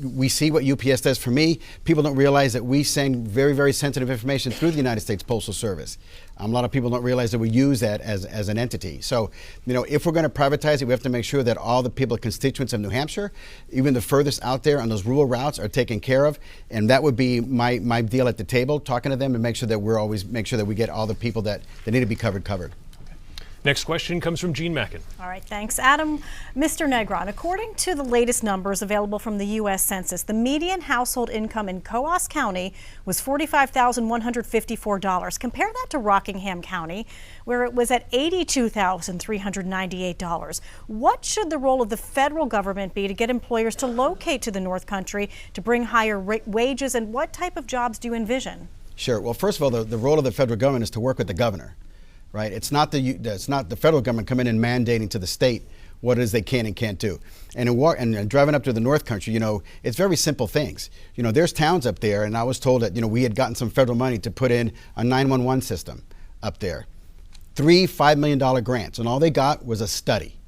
we see what UPS does. For me, people don't realize that we send very, very sensitive information through the United States Postal Service. A lot of people don't realize that we use that as an entity. So, you know, if we're going to privatize it, we have to make sure that all the people, constituents of New Hampshire, even the furthest out there on those rural routes, are taken care of. And that would be my deal at the table, talking to them and make sure that we get all the people that need to be covered. Next question comes from Gene Mackin. All right, thanks, Adam. Mr. Negron, according to the latest numbers available from the U.S. Census, the median household income in Coos County was $45,154. Compare that to Rockingham County, where it was at $82,398. What should the role of the federal government be to get employers to locate to the North Country to bring higher wages, and what type of jobs do you envision? Sure. Well, first of all, the role of the federal government is to work with the governor. Right? It's not the federal government coming in mandating to the state what it is they can and can't do. And driving up to the North Country, you know, it's very simple things. You know, there's towns up there, and I was told that, you know, we had gotten some federal money to put in a 911 system up there. 3 $5 million grants, and all they got was a study,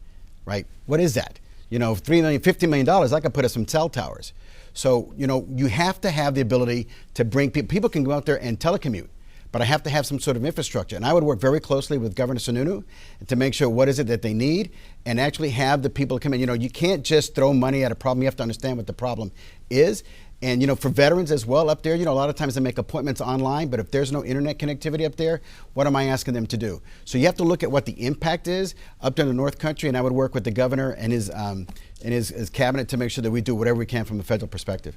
right? What is that? You know, $3 million, $50 million, I could put up some cell towers. So, you know, you have to have the ability to bring people can go out there and telecommute. But I have to have some sort of infrastructure. And I would work very closely with Governor Sununu to make sure what is it that they need and actually have the people come in. You know, you can't just throw money at a problem. You have to understand what the problem is. And, you know, for veterans as well up there, you know, a lot of times they make appointments online, but if there's no internet connectivity up there, what am I asking them to do? So you have to look at what the impact is up there in the North Country, and I would work with the governor and his cabinet to make sure that we do whatever we can from a federal perspective.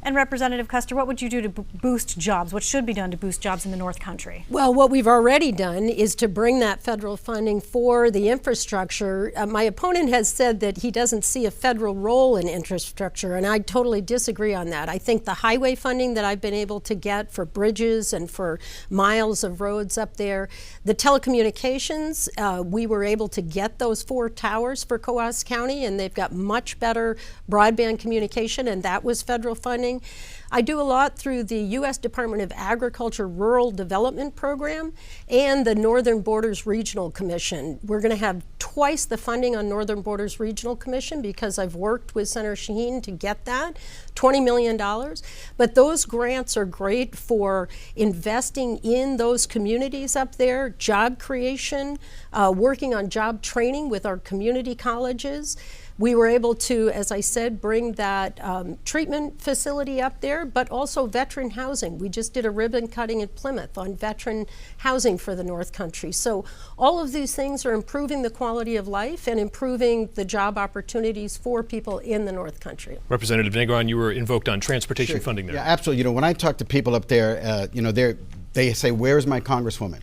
And Representative Kuster, what would you do to boost jobs? What should be done to boost jobs in the North Country? Well, what we've already done is to bring that federal funding for the infrastructure. My opponent has said that he doesn't see a federal role in infrastructure, and I totally disagree on that. I think the highway funding that I've been able to get for bridges and for miles of roads up there, the telecommunications, we were able to get those 4 towers for Coos County, and they've got much better broadband communication, and that was federal funding. I do a lot through the U.S. Department of Agriculture Rural Development Program and the Northern Borders Regional Commission. We're going to have twice the funding on Northern Borders Regional Commission because I've worked with Senator Shaheen to get that, $20 million. But those grants are great for investing in those communities up there, job creation, working on job training with our community colleges. We were able to, as I said, bring that treatment facility up there, but also veteran housing. We just did a ribbon cutting at Plymouth on veteran housing for the North Country. So all of these things are improving the quality of life and improving the job opportunities for people in the North Country. Representative Negron, you were invoked on transportation funding there. Yeah, absolutely. You know, when I talk to people up there, you know, they say, "Where's my congresswoman?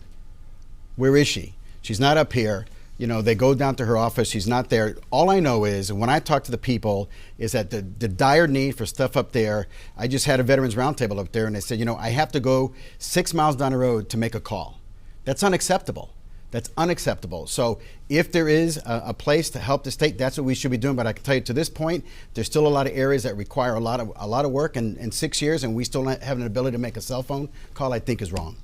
Where is she? She's not up here." You know, they go down to her office, she's not there. All I know is, when I talk to the people, is that the dire need for stuff up there. I just had a Veterans Roundtable up there, and they said, you know, I have to go 6 miles down the road to make a call. That's unacceptable. That's unacceptable. So if there is a place to help the state, that's what we should be doing. But I can tell you, to this point, there's still a lot of areas that require a lot of work. And in 6 years, and we still not have an ability to make a cell phone call, I think is wrong.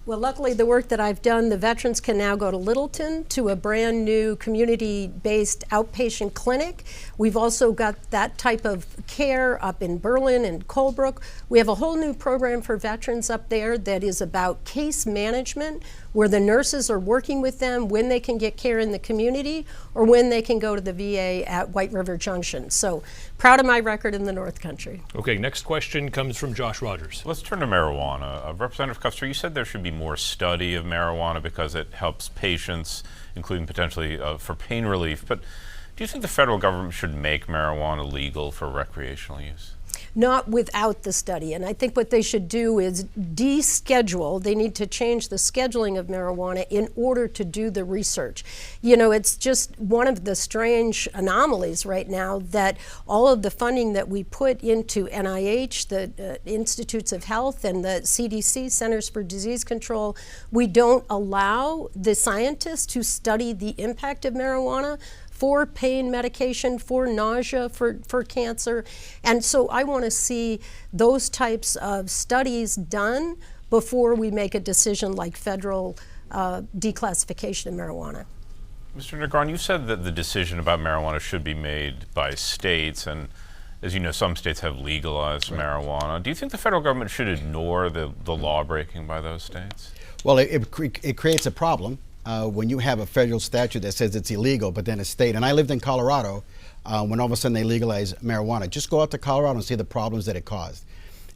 Well, luckily, the work that I've done, the veterans can now go to Littleton to a brand new community-based outpatient clinic. We've also got that type of care up in Berlin and Colebrook. We have a whole new program for veterans up there that is about case management, where the nurses are working with them when they can get care in the community or when they can go to the VA at White River Junction. So proud of my record in the North Country. Okay, next question comes from Josh Rogers. Let's turn to marijuana. Representative Custer, you said there should be more study of marijuana because it helps patients, including potentially for pain relief. But do you think the federal government should make marijuana legal for recreational use? Not without the study. And I think what they should do is deschedule. They need to change the scheduling of marijuana in order to do the research. You know, it's just one of the strange anomalies right now that all of the funding that we put into NIH, the Institutes of Health, and the CDC, Centers for Disease Control, we don't allow the scientists to study the impact of marijuana for pain medication, for nausea, for cancer. And so I want to see those types of studies done before we make a decision like federal declassification of marijuana. Mr. Negron, you said that the decision about marijuana should be made by states, and as you know, some states have legalized marijuana. Do you think the federal government should ignore the law breaking by those states? Well, it creates a problem. When you have a federal statute that says it's illegal, but then a state, and I lived in Colorado when all of a sudden they legalized marijuana. Just go out to Colorado and see the problems that it caused.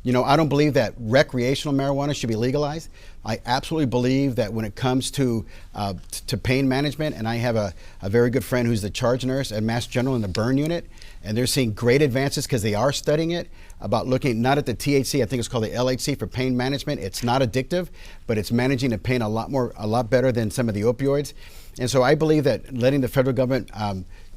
You know, I don't believe that recreational marijuana should be legalized. I absolutely believe that when it comes to pain management, and I have a very good friend who's the charge nurse at Mass General in the burn unit, and they're seeing great advances because they are studying it, about looking not at the THC, I think it's called the LHC for pain management. It's not addictive, but it's managing the pain a lot better than some of the opioids. And so I believe that letting the federal government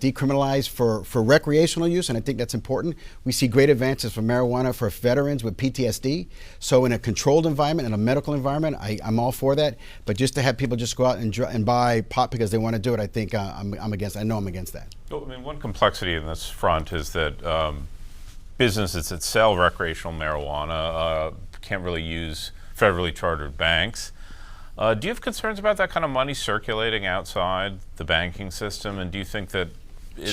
decriminalize for recreational use, and I think that's important. We see great advances for marijuana for veterans with PTSD. So in a controlled environment, in a medical environment, I'm all for that. But just to have people just go out and buy pot because they want to do it, I think I'm against. I know I'm against that. Well, I mean, one complexity in this front is that businesses that sell recreational marijuana can't really use federally chartered banks. Do you have concerns about that kind of money circulating outside the banking system, and do you think that it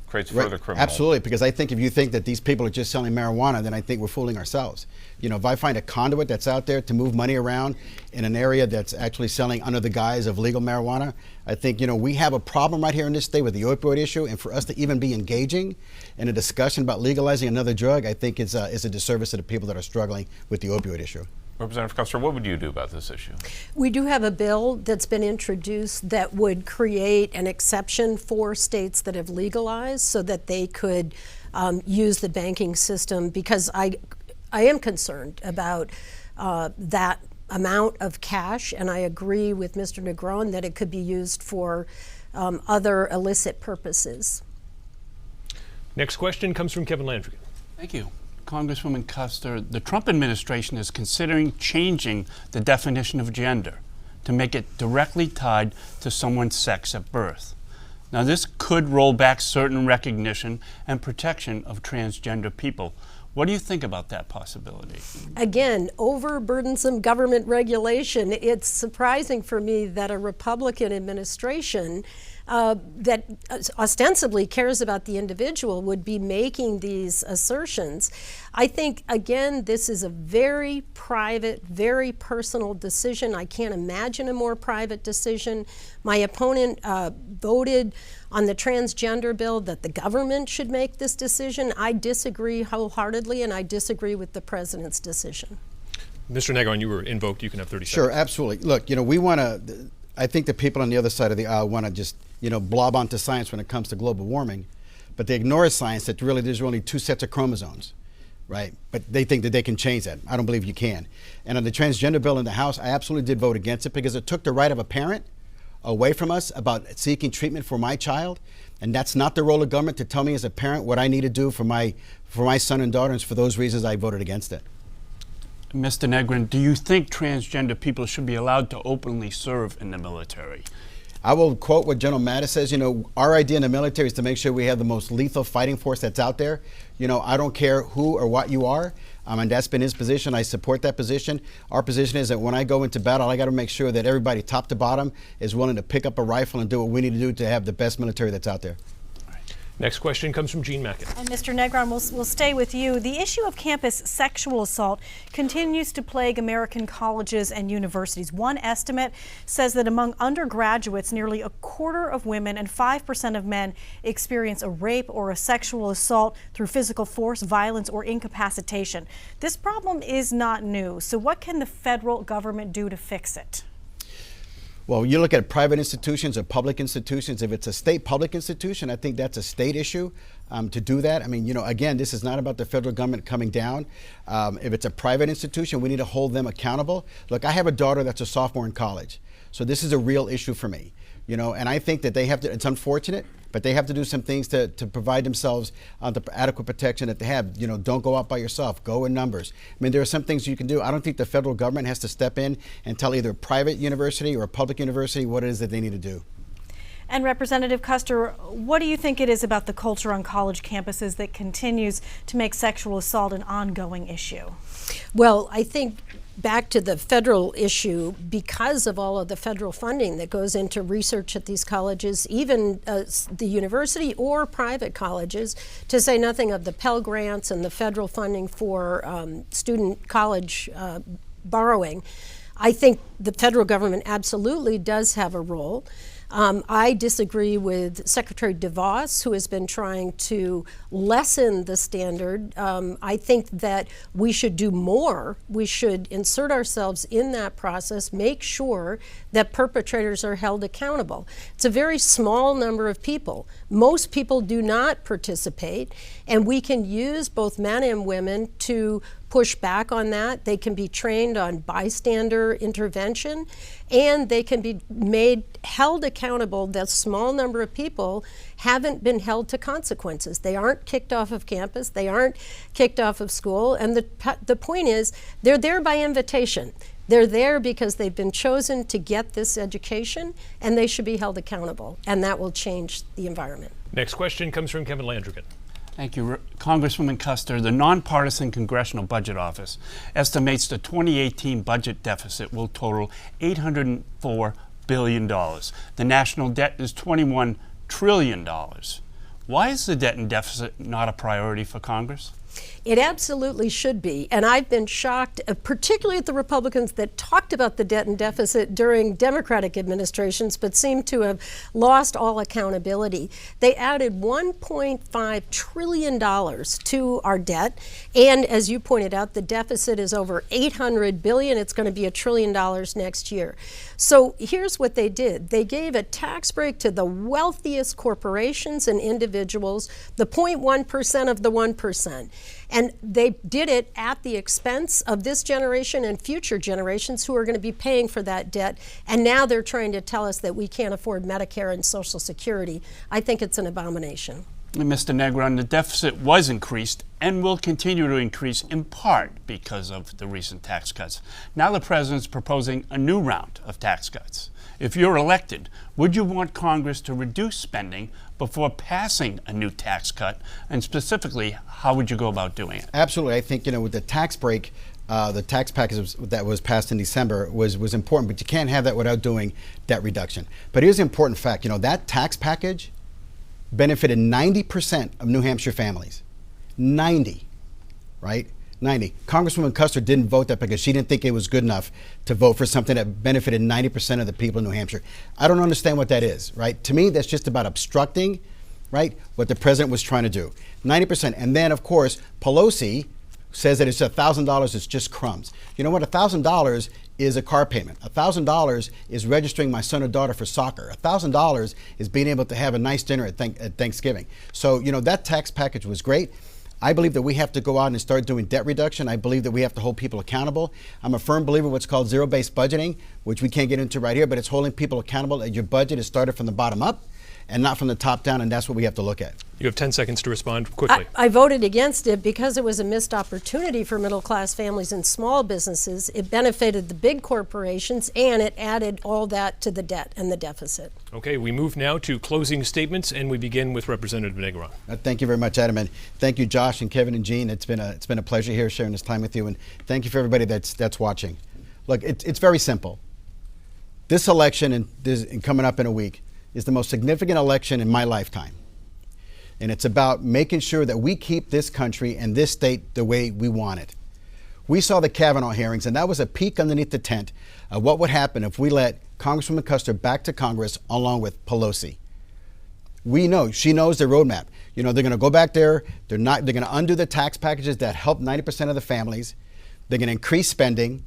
creates further criminal? Absolutely, because I think if you think that these people are just selling marijuana, then I think we're fooling ourselves. You know, if I find a conduit that's out there to move money around in an area that's actually selling under the guise of legal marijuana, I think, you know, we have a problem right here in this state with the opioid issue, and for us to even be engaging in a discussion about legalizing another drug, I think is a disservice to the people that are struggling with the opioid issue. Representative Custer, what would you do about this issue? We do have a bill that's been introduced that would create an exception for states that have legalized so that they could use the banking system, because I am concerned about that amount of cash, and I agree with Mr. Negron that it could be used for other illicit purposes. Next question comes from Kevin Landry. Thank you. Congresswoman Custer, the Trump administration is considering changing the definition of gender to make it directly tied to someone's sex at birth. Now, this could roll back certain recognition and protection of transgender people. What do you think about that possibility? Again, overburdensome government regulation. It's surprising for me that a Republican administration that ostensibly cares about the individual would be making these assertions. I think, again, this is a very private, very personal decision. I can't imagine a more private decision. My opponent voted on the transgender bill that the government should make this decision. I disagree wholeheartedly, and I disagree with the president's decision. Mr. Negron, you were invoked. You can have 30 seconds. Sure, absolutely. Look, you know, we want to, I think the people on the other side of the aisle want to just, you know, blob onto science when it comes to global warming, but they ignore science that really there's only 2 sets of chromosomes, right? But they think that they can change that. I don't believe you can. And on the transgender bill in the House, I absolutely did vote against it because it took the right of a parent away from us about seeking treatment for my child. And that's not the role of government to tell me as a parent what I need to do for my son and daughter. And for those reasons, I voted against it. Mr. Negron, do you think transgender people should be allowed to openly serve in the military? I will quote what General Mattis says. You know, our idea in the military is to make sure we have the most lethal fighting force that's out there. You know, I don't care who or what you are. And that's been his position. I support that position. Our position is that when I go into battle, I got to make sure that everybody, top to bottom, is willing to pick up a rifle and do what we need to do to have the best military that's out there. Next question comes from Gene Mackin. And Mr. Negron, we'll stay with you. The issue of campus sexual assault continues to plague American colleges and universities. One estimate says that among undergraduates, nearly a quarter of women and 5% of men experience a rape or a sexual assault through physical force, violence, or incapacitation. This problem is not new. So what can the federal government do to fix it? Well, you look at private institutions or public institutions. If it's a state public institution, I think that's a state issue to do that. I mean, you know, again, this is not about the federal government coming down. If it's a private institution, we need to hold them accountable. Look, I have a daughter that's a sophomore in college, so this is a real issue for me. You know, and I think that they have to, it's unfortunate, but they have to do some things to provide themselves the adequate protection that they have. You know, don't go out by yourself, go in numbers. I mean, there are some things you can do. I don't think the federal government has to step in and tell either a private university or a public university what it is that they need to do. And Representative Kuster, what do you think it is about the culture on college campuses that continues to make sexual assault an ongoing issue? Well, I think back to the federal issue, because of all of the federal funding that goes into research at these colleges, even the university or private colleges, to say nothing of the Pell Grants and the federal funding for student college borrowing, I think the federal government absolutely does have a role. I disagree with Secretary DeVos, who has been trying to lessen the standard. I think that we should do more. We should insert ourselves in that process, make sure that perpetrators are held accountable. It's a very small number of people. Most people do not participate, and we can use both men and women to push back on that. They can be trained on bystander intervention, and they can be held accountable. That small number of people haven't been held to consequences. They aren't kicked off of campus, they aren't kicked off of school, and the point is, they're there by invitation. They're there because they've been chosen to get this education, and they should be held accountable, and that will change the environment. Next question comes from Kevin Landrigan. Thank you, Congresswoman Kuster. The Nonpartisan Congressional Budget Office estimates the 2018 budget deficit will total $804 billion. The national debt is $21 trillion. Why is the debt and deficit not a priority for Congress? It absolutely should be, and I've been shocked, particularly at the Republicans that talked about the debt and deficit during Democratic administrations, but seem to have lost all accountability. They added $1.5 trillion to our debt, and as you pointed out, the deficit is over $800 billion. It's going to be $1 trillion next year. So here's what they did. They gave a tax break to the wealthiest corporations and individuals, the 0.1% of the 1%. And they did it at the expense of this generation and future generations who are going to be paying for that debt. And now they're trying to tell us that we can't afford Medicare and Social Security. I think it's an abomination. Mr. Negron, the deficit was increased and will continue to increase in part because of the recent tax cuts. Now the president's proposing a new round of tax cuts. If you're elected, would you want Congress to reduce spending before passing a new tax cut? And specifically, how would you go about doing it? Absolutely. I think, you know, with the tax break, the tax package that was passed in December was important, but you can't have that without doing debt reduction. But here's the important fact, you know, that tax package benefited 90% of New Hampshire families. 90, right? 90. Congresswoman Kuster didn't vote that because she didn't think it was good enough to vote for something that benefited 90% of the people in New Hampshire. I don't understand what that is, right? To me, that's just about obstructing, right, what the president was trying to do. 90%. And then, of course, Pelosi says that it's $1,000, it's just crumbs. You know what? $1,000 is a car payment. $1,000 is registering my son or daughter for soccer. $1,000 is being able to have a nice dinner at Thanksgiving. So, you know, that tax package was great. I believe that we have to go out and start doing debt reduction. I believe that we have to hold people accountable. I'm a firm believer in what's called zero-based budgeting, which we can't get into right here, but it's holding people accountable. Your budget is started from the bottom up, and not from the top down, and that's what we have to look at. You have 10 seconds to respond quickly. I voted against it because it was a missed opportunity for middle-class families and small businesses. It benefited the big corporations, and it added all that to the debt and the deficit. Okay, we move now to closing statements, and we begin with Representative Negron. Thank you very much, Adam, and thank you, Josh and Kevin and Jean. It's been a pleasure here sharing this time with you, and thank you for everybody that's watching. Look, it's very simple. This election and coming up in a week is the most significant election in my lifetime. And it's about making sure that we keep this country and this state the way we want it. We saw the Kavanaugh hearings, and that was a peek underneath the tent of what would happen if we let Congresswoman Custer back to Congress along with Pelosi. We know, she knows the roadmap. You know, they're going to go back there. They're going to undo the tax packages that help 90% of the families. They're going to increase spending.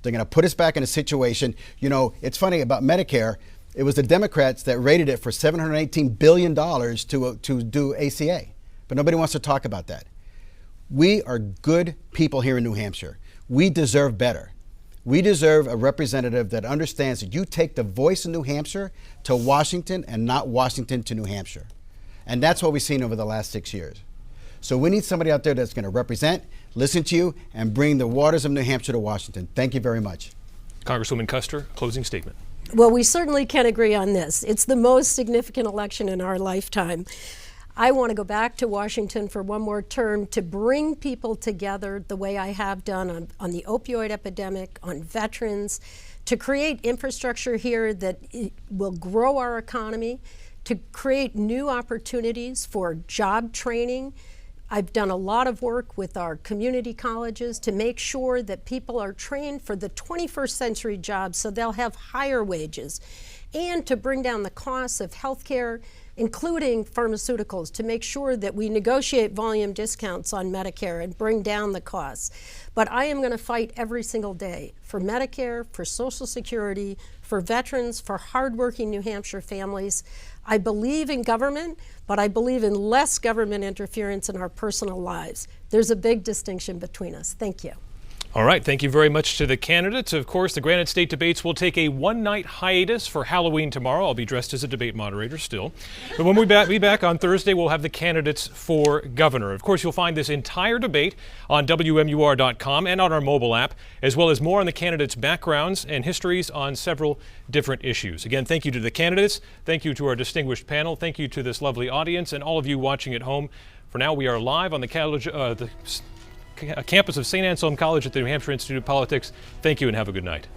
They're going to put us back in a situation. You know, it's funny about Medicare. It was the Democrats that rated it for $718 billion to do ACA. But nobody wants to talk about that. We are good people here in New Hampshire. We deserve better. We deserve a representative that understands that you take the voice of New Hampshire to Washington and not Washington to New Hampshire. And that's what we've seen over the last 6 years. So we need somebody out there that's going to represent, listen to you, and bring the waters of New Hampshire to Washington. Thank you very much. Congresswoman Custer, closing statement. Well, we certainly can agree on this. It's the most significant election in our lifetime. I want to go back to Washington for one more term to bring people together the way I have done on the opioid epidemic, on veterans, to create infrastructure here that will grow our economy, to create new opportunities for job training. I've done a lot of work with our community colleges to make sure that people are trained for the 21st century jobs so they'll have higher wages, and to bring down the costs of healthcare, including pharmaceuticals, to make sure that we negotiate volume discounts on Medicare and bring down the costs. But I am going to fight every single day for Medicare, for Social Security, for veterans, for hardworking New Hampshire families. I believe in government, but I believe in less government interference in our personal lives. There's a big distinction between us. Thank you. All right, thank you very much to the candidates. Of course, the Granite State debates will take a one-night hiatus for Halloween tomorrow. I'll be dressed as a debate moderator still. But when we be back on Thursday, we'll have the candidates for governor. Of course, you'll find this entire debate on WMUR.com and on our mobile app, as well as more on the candidates' backgrounds and histories on several different issues. Again, thank you to the candidates. Thank you to our distinguished panel. Thank you to this lovely audience and all of you watching at home. For now, we are live on the campus of St. Anselm College at the New Hampshire Institute of Politics. Thank you and have a good night.